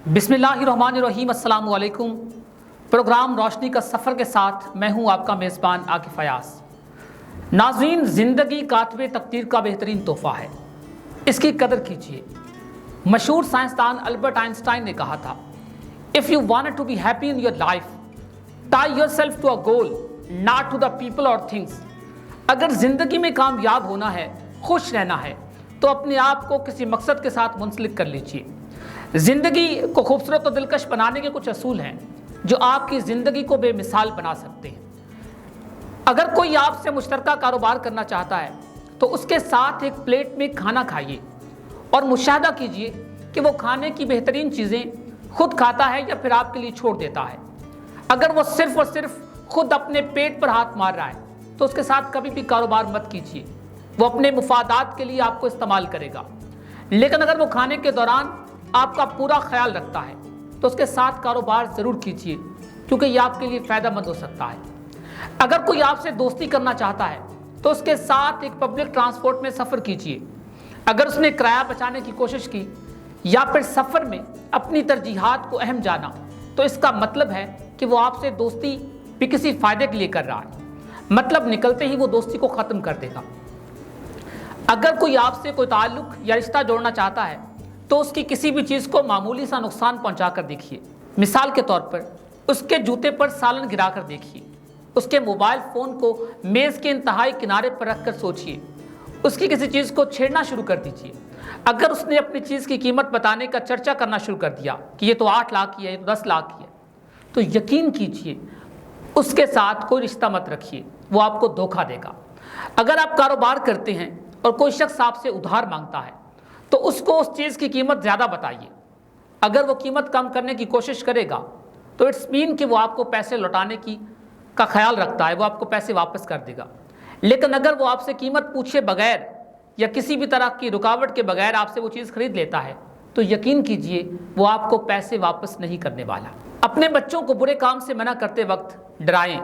बिस्मिल्लाहिर्रहमानिर्रहीम, अस्सलाम वालेकुम। प्रोग्राम रोशनी का सफ़र के साथ मैं हूं आपका मेज़बान आकिफ़ फयाज़। नाज़रीन, ज़िंदगी कातिबे तकदीर का बेहतरीन तोहफ़ा है, इसकी कदर कीजिए। मशहूर साइंसदान अल्बर्ट आइंस्टाइन ने कहा था, if you want to be happy in your life, tie yourself to a goal, not to the people और थिंग्स। अगर ज़िंदगी में कामयाब होना है, खुश रहना है, तो अपने आप को किसी मकसद के साथ मुंसलिक कर लीजिए। ज़िंदगी को खूबसूरत और दिलकश बनाने के कुछ असूल हैं जो आपकी ज़िंदगी को बेमिसाल बना सकते हैं। अगर कोई आपसे मुश्तरका कारोबार करना चाहता है तो उसके साथ एक प्लेट में खाना खाइए और मुशाहदा कीजिए कि वो खाने की बेहतरीन चीज़ें खुद खाता है या फिर आपके लिए छोड़ देता है। अगर वो सिर्फ और सिर्फ खुद अपने पेट पर हाथ मार रहा है तो उसके साथ कभी भी कारोबार मत कीजिए। वो अपने मुफादात के लिए आपको इस्तेमाल करेगा। लेकिन अगर वो खाने के दौरान आपका पूरा ख्याल रखता है तो उसके साथ कारोबार ज़रूर कीजिए, क्योंकि ये आपके लिए फ़ायदेमंद हो सकता है। अगर कोई आपसे दोस्ती करना चाहता है तो उसके साथ एक पब्लिक ट्रांसपोर्ट में सफ़र कीजिए। अगर उसने किराया बचाने की कोशिश की या फिर सफ़र में अपनी तरजीहात को अहम जाना तो इसका मतलब है कि वो आपसे दोस्ती भी किसी फ़ायदे के लिए कर रहा है, मतलब निकलते ही वो दोस्ती को ख़त्म कर देगा। अगर कोई आपसे कोई ताल्लुक़ या रिश्ता जोड़ना चाहता है तो उसकी किसी भी चीज़ को मामूली सा नुकसान पहुंचा कर देखिए। मिसाल के तौर पर उसके जूते पर सालन गिरा कर देखिए, उसके मोबाइल फ़ोन को मेज़ के इंतहाई किनारे पर रख कर सोचिए, उसकी किसी चीज़ को छेड़ना शुरू कर दीजिए। अगर उसने अपनी चीज़ की कीमत बताने का चर्चा करना शुरू कर दिया कि ये तो 8 लाख की है, ये तो 10 लाख की है, तो यकीन कीजिए उसके साथ कोई रिश्ता मत रखिए, वो आपको धोखा देगा। अगर आप कारोबार करते हैं और कोई शख्स आपसे उधार मांगता है तो उसको उस चीज़ की कीमत ज़्यादा बताइए। अगर वो कीमत कम करने की कोशिश करेगा तो इट्स मीन कि वो आपको पैसे लौटाने का ख्याल रखता है, वो आपको पैसे वापस कर देगा। लेकिन अगर वो आपसे कीमत पूछे बगैर या किसी भी तरह की रुकावट के बगैर आपसे वो चीज़ खरीद लेता है तो यकीन कीजिए वो आपको पैसे वापस नहीं करने वाला। अपने बच्चों को बुरे काम से मना करते वक्त डराएं,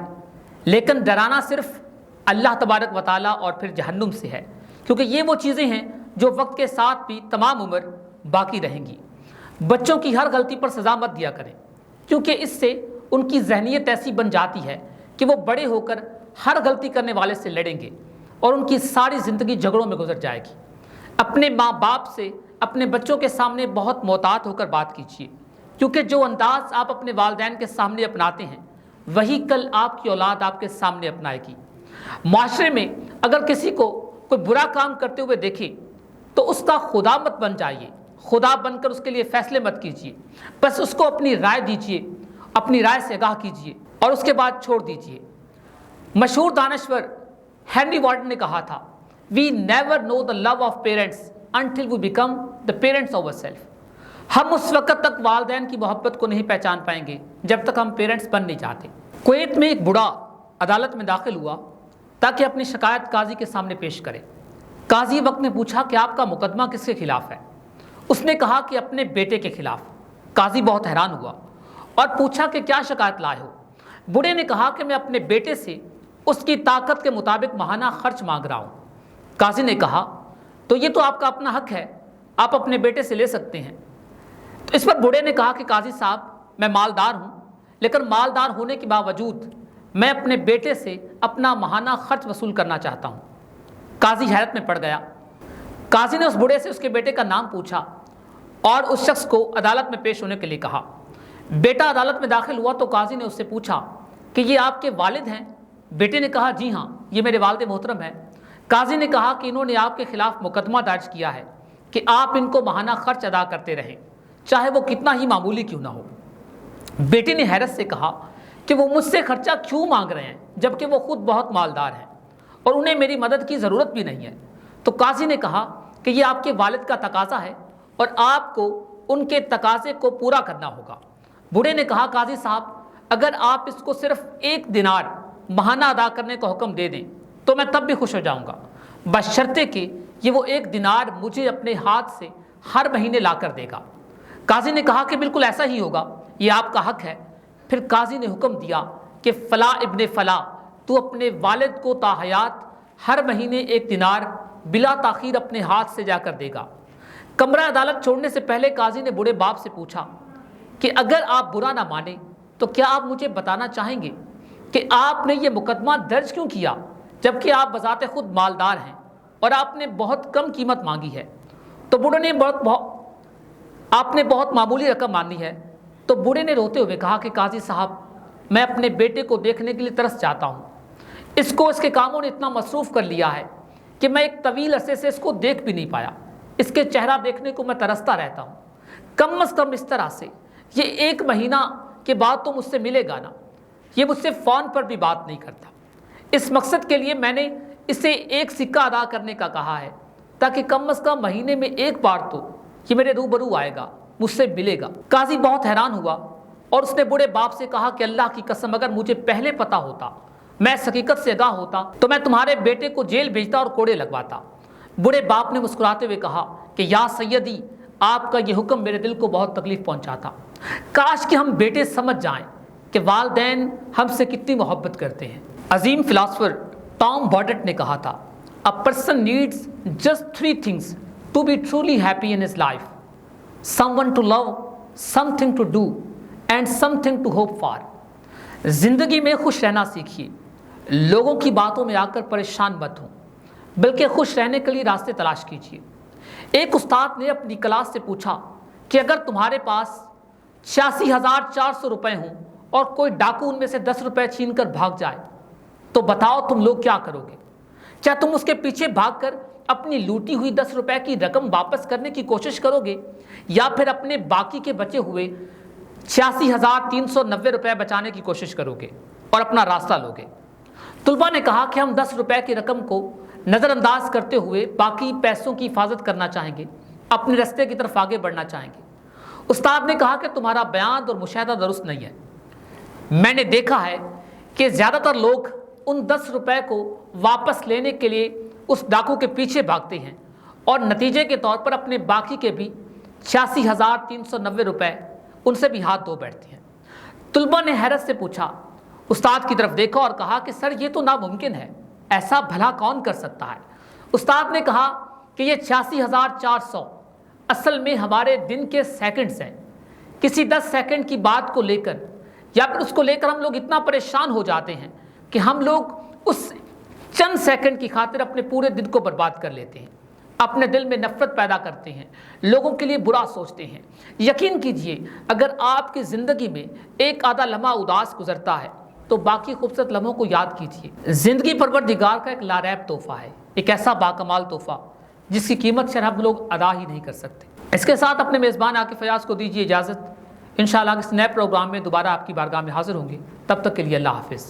लेकिन डराना सिर्फ अल्लाह तबारक व तआला और फिर जहन्नुम से है, क्योंकि ये वो चीज़ें हैं जो वक्त के साथ भी तमाम उम्र बाकी रहेंगी। बच्चों की हर गलती पर सज़ा मत दिया करें, क्योंकि इससे उनकी जहनीत ऐसी बन जाती है कि वो बड़े होकर हर गलती करने वाले से लड़ेंगे और उनकी सारी ज़िंदगी झगड़ों में गुजर जाएगी। अपने माँ बाप से अपने बच्चों के सामने बहुत मोहतात होकर बात कीजिए, क्योंकि जो अंदाज़ आप अपने वालिदैन के सामने अपनाते हैं वही कल आपकी औलाद आपके सामने अपनाएगी। माशरे में अगर किसी को कोई बुरा काम करते हुए देखे तो उसका खुदा मत बन जाइए, खुदा बनकर उसके लिए फ़ैसले मत कीजिए। बस उसको अपनी राय दीजिए, अपनी राय से आगाह कीजिए और उसके बाद छोड़ दीजिए। मशहूर दानश्वर हेनरी वार्डन ने कहा था, we never know the love of parents until we become the parents of ourselves. हम उस वक्त तक वालिदैन की मोहब्बत को नहीं पहचान पाएंगे जब तक हम पेरेंट्स बन नहीं जाते। कुवैत में एक बूढ़ा अदालत में दाखिल हुआ ताकि अपनी शिकायत काजी के सामने पेश करे। काजी वक्त ने पूछा कि आपका मुकदमा किसके खिलाफ है? उसने कहा कि अपने बेटे के खिलाफ। काजी बहुत हैरान हुआ और पूछा कि क्या शिकायत लाए हो? बूढ़े ने कहा कि मैं अपने बेटे से उसकी ताकत के मुताबिक माहाना खर्च मांग रहा हूँ। काजी ने कहा, तो ये तो आपका अपना हक है, आप अपने बेटे से ले सकते हैं। तो इस पर बूढ़े ने कहा कि काजी साहब, मैं मालदार हूँ, लेकिन मालदार होने के बावजूद मैं अपने बेटे से अपना माहाना खर्च वसूल करना चाहता हूँ। काजी हैरत में पड़ गया। काजी ने उस बूढ़े से उसके बेटे का नाम पूछा और उस शख्स को अदालत में पेश होने के लिए कहा। बेटा अदालत में दाखिल हुआ तो काजी ने उससे पूछा कि ये आपके वालिद हैं? बेटे ने कहा, जी हाँ, ये मेरे वालिद मोहतरम हैं। काजी ने कहा कि इन्होंने आपके खिलाफ मुकदमा दर्ज किया है कि आप इनको माहाना खर्च अदा करते रहें, चाहे वो कितना ही मामूली क्यों ना हो। बेटे ने हैरत से कहा कि वो मुझसे खर्चा क्यों मांग रहे हैं जबकि वो खुद बहुत मालदार हैं और उन्हें मेरी मदद की ज़रूरत भी नहीं है। तो काजी ने कहा कि ये आपके वालिद का तकाज़ा है और आपको उनके तकाज़े को पूरा करना होगा। बूढ़े ने कहा, काजी साहब, अगर आप इसको सिर्फ 1 दिनार माहाना अदा करने का हुक्म दे दें तो मैं तब भी खुश हो जाऊंगा, बशर्ते कि ये वो 1 दिनार मुझे अपने हाथ से हर महीने ला कर देगा। काजी ने कहा कि बिल्कुल ऐसा ही होगा, ये आपका हक है। फिर काजी ने हुक्म दिया कि फ़ला इब्ने फ़ला, तू अपने वालिद को ताहयात हर महीने 1 दिनार बिला ताख़ीर अपने हाथ से जाकर देगा। कमरा अदालत छोड़ने से पहले काजी ने बूढ़े बाप से पूछा کہ اگر آپ برا نہ مانیں تو کیا آپ مجھے بتانا چاہیں گے کہ آپ نے یہ مقدمہ درج کیوں کیا جبکہ آپ بذات خود مالدار ہیں اور آپ نے بہت کم قیمت مانگی ہے؟ تو بوڑھے نے آپ نے بہت معمولی رقم مانگی ہے۔ تو بوڑھے نے روتے ہوئے کہا کہ قاضی صاحب، میں اپنے بیٹے کو دیکھنے کے لیے ترس جاتا ہوں، اس کو اس کے کاموں نے اتنا مصروف کر لیا ہے کہ میں ایک طویل عرصے سے اس کو دیکھ بھی نہیں پایا، اس کے چہرہ دیکھنے کو میں ترستا رہتا ہوں۔ کم از کم اس طرح سے یہ 1 مہینہ کے بعد تو مجھ سے ملے گا نا۔ یہ مجھ سے فون پر بھی بات نہیں کرتا۔ اس مقصد کے لیے میں نے اسے 1 سکہ ادا کرنے کا کہا ہے تاکہ کم از کم مہینے میں 1 بار تو یہ میرے روبرو آئے گا، مجھ سے ملے گا۔ قاضی بہت حیران ہوا اور اس نے بوڑھے باپ سے کہا کہ اللہ کی قسم، اگر مجھے پہلے پتہ ہوتا، میں اس حقیقت سے آگاہ ہوتا تو میں تمہارے بیٹے کو جیل بھیجتا اور کوڑے لگواتا۔ بوڑھے باپ نے مسکراتے ہوئے کہا کہ یا سیدی، آپ کا یہ حکم میرے دل کو بہت تکلیف پہنچاتا۔ کاش کہ ہم بیٹے سمجھ جائیں کہ والدین ہم سے کتنی محبت کرتے ہیں۔ عظیم فلاسفر ٹام بارڈٹ نے کہا تھا، A person needs just 3 things to be truly happy in his life: someone to love, something to do, and something to hope for۔ زندگی میں خوش رہنا سیکھیے، لوگوں کی باتوں میں آ کر پریشان مت ہوں، بلکہ خوش رہنے کے لیے راستے تلاش کیجیے۔ ایک استاد نے اپنی کلاس سے پوچھا کہ اگر تمہارے پاس 86,400 روپے ہوں اور کوئی ڈاکو ان میں سے 10 روپے چھین کر بھاگ جائے تو بتاؤ تم لوگ کیا کرو گے؟ کیا تم اس کے پیچھے بھاگ کر اپنی لوٹی ہوئی 10 روپے کی رقم واپس کرنے کی کوشش کرو گے، یا پھر اپنے باقی کے بچے ہوئے 86,390 روپے بچانے کی کوشش کرو گے اور اپنا راستہ لو گے؟ طلباء نے کہا کہ ہم 10 روپے کی رقم کو نظر انداز کرتے ہوئے باقی پیسوں کی حفاظت کرنا چاہیں گے، اپنے راستے کی طرف آگے بڑھنا چاہیں گے۔ استاد نے کہا کہ تمہارا بیان اور مشاہدہ درست نہیں ہے۔ میں نے دیکھا ہے کہ زیادہ تر لوگ ان 10 روپے کو واپس لینے کے لیے اس ڈاکو کے پیچھے بھاگتے ہیں اور نتیجے کے طور پر اپنے باقی کے بھی 86,390 روپے ان سے بھی ہاتھ دھو بیٹھتے ہیں۔ طلباء نے حیرت سے پوچھا، استاد کی طرف دیکھا اور کہا کہ سر یہ تو ناممکن ہے، ایسا بھلا کون کر سکتا ہے؟ استاد نے کہا کہ یہ 86,400 اصل میں ہمارے دن کے سیکنڈز ہیں۔ کسی 10 سیکنڈ کی بات کو لے کر یا پھر اس کو لے کر ہم لوگ اتنا پریشان ہو جاتے ہیں کہ ہم لوگ اس چند سیکنڈ کی خاطر اپنے پورے دن کو برباد کر لیتے ہیں، اپنے دل میں نفرت پیدا کرتے ہیں، لوگوں کے لیے برا سوچتے ہیں۔ یقین کیجئے، اگر آپ کی زندگی میں ایک آدھا لمحہ اداس گزرتا ہے تو باقی خوبصورت لمحوں کو یاد کیجئے۔ زندگی پروردگار کا ایک لاریب تحفہ ہے، ایک ایسا باکمال تحفہ جس کی قیمت شاید ہم لوگ ادا ہی نہیں کر سکتے۔ اس کے ساتھ اپنے میزبان عاقف فیاض کو دیجیے اجازت۔ انشاءاللہ اس نئے پروگرام میں دوبارہ آپ کی بارگاہ میں حاضر ہوں گے، تب تک کے لیے اللہ حافظ۔